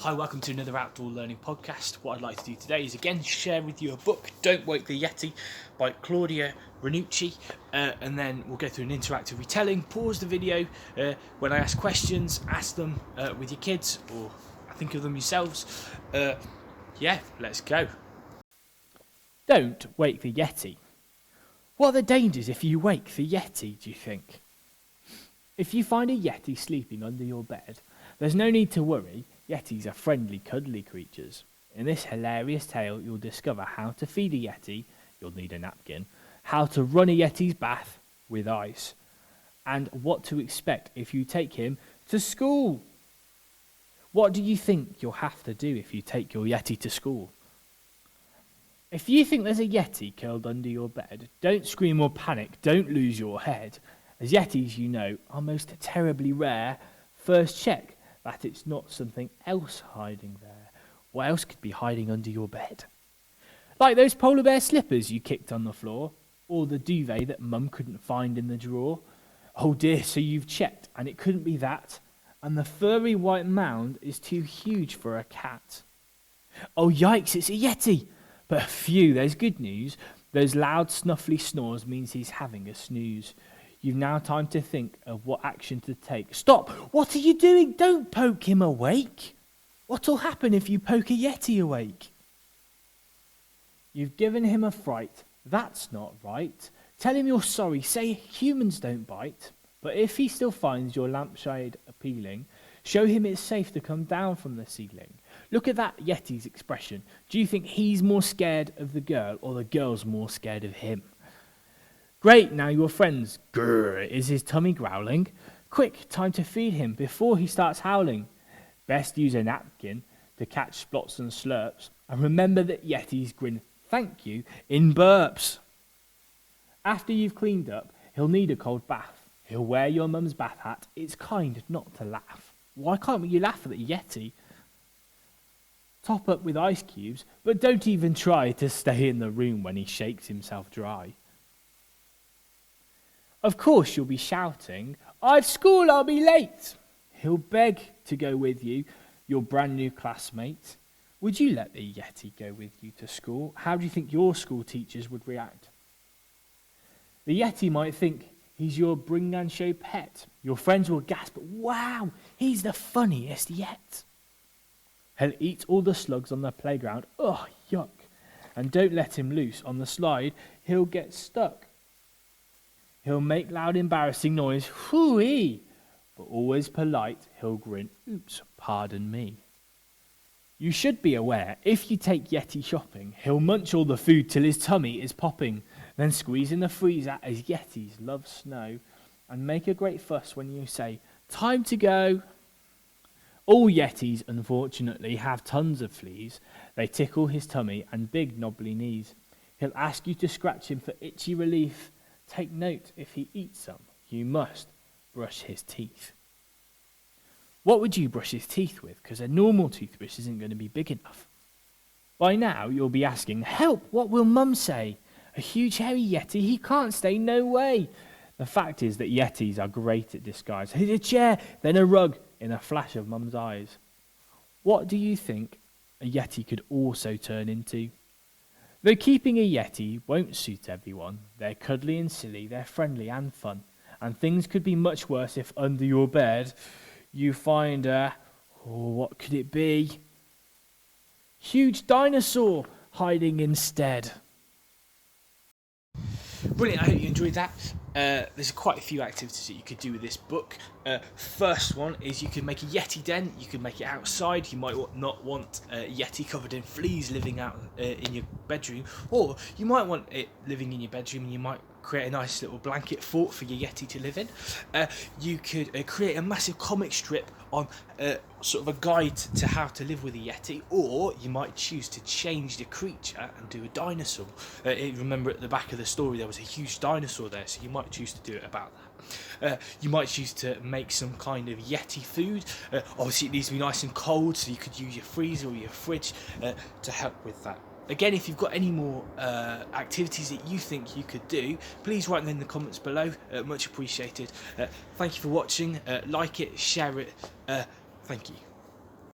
Hi, welcome to another outdoor learning podcast. What I'd like to do today is again share with you a book, Don't Wake the Yeti, by Claudia Ranucci, and then we'll go through an interactive retelling. Pause the video when I ask questions, ask them with your kids or think of them yourselves. Let's go. Don't wake the Yeti. What are the dangers if you wake the Yeti, do you think? If you find a Yeti sleeping under your bed, there's no need to worry. Yetis are friendly, cuddly creatures. In this hilarious tale, you'll discover how to feed a Yeti, you'll need a napkin, how to run a Yeti's bath with ice, and what to expect if you take him to school. What do you think you'll have to do if you take your Yeti to school? If you think there's a Yeti curled under your bed, don't scream or panic, don't lose your head. As Yetis, you know, are most terribly rare, first check that it's not something else hiding there. What else could be hiding under your bed? Like those polar bear slippers you kicked on the floor, or the duvet that Mum couldn't find in the drawer. Oh dear, so you've checked, and it couldn't be that, and the furry white mound is too huge for a cat. Oh yikes, it's a Yeti! But phew, there's good news. Those loud snuffly snores means he's having a snooze. You've now time to think of what action to take. Stop! What are you doing? Don't poke him awake. What'll happen if you poke a Yeti awake? You've given him a fright. That's not right. Tell him you're sorry. Say humans don't bite. But if he still finds your lampshade appealing, show him it's safe to come down from the ceiling. Look at that Yeti's expression. Do you think he's more scared of the girl or the girl's more scared of him? Great, now you're friends. Grrr, is his tummy growling? Quick, time to feed him before he starts howling. Best use a napkin to catch splots and slurps. And remember that Yetis grin thank you in burps. After you've cleaned up, he'll need a cold bath. He'll wear your mum's bath hat. It's kind not to laugh. Why can't you laugh at the Yeti? Top up with ice cubes, but don't even try to stay in the room when he shakes himself dry. Of course you'll be shouting, I've school, I'll be late. He'll beg to go with you, your brand new classmate. Would you let the Yeti go with you to school? How do you think your school teachers would react? The Yeti might think he's your bring and show pet. Your friends will gasp, wow, he's the funniest yet. He'll eat all the slugs on the playground, oh yuck. And don't let him loose on the slide, he'll get stuck. He'll make loud embarrassing noise, hoo-ee, but always polite, he'll grin, oops, pardon me. You should be aware, if you take Yeti shopping, he'll munch all the food till his tummy is popping, then squeeze in the freezer as Yetis love snow, and make a great fuss when you say, time to go. All Yetis, unfortunately, have tons of fleas. They tickle his tummy and big knobbly knees. He'll ask you to scratch him for itchy relief. Take note, if he eats some, you must brush his teeth. What would you brush his teeth with? Because a normal toothbrush isn't going to be big enough. By now, you'll be asking, help, what will Mum say? A huge hairy Yeti, he can't stay, no way. The fact is that Yetis are great at disguise. Hit a chair, then a rug, in a flash of Mum's eyes. What do you think a Yeti could also turn into? Though keeping a Yeti won't suit everyone, they're cuddly and silly, they're friendly and fun, and things could be much worse if under your bed you find what could it be? Huge dinosaur hiding instead. Brilliant, I hope you enjoyed that. There's quite a few activities that you could do with this book. First one is you can make a Yeti den. You can make it outside. You might not want a Yeti covered in fleas living out in your bedroom, or you might want it living in your bedroom and you might create a nice little blanket fort for your Yeti to live in. You could create a massive comic strip on sort of a guide to how to live with a Yeti, or you might choose to change the creature and do a dinosaur. Remember at the back of the story there was a huge dinosaur there, so you might choose to do it about that. You might choose to make some kind of Yeti food. Obviously it needs to be nice and cold, so you could use your freezer or your fridge to help with that. Again, if you've got any more activities that you think you could do, please write them in the comments below. Much appreciated. Thank you for watching. Like it, share it. Thank you.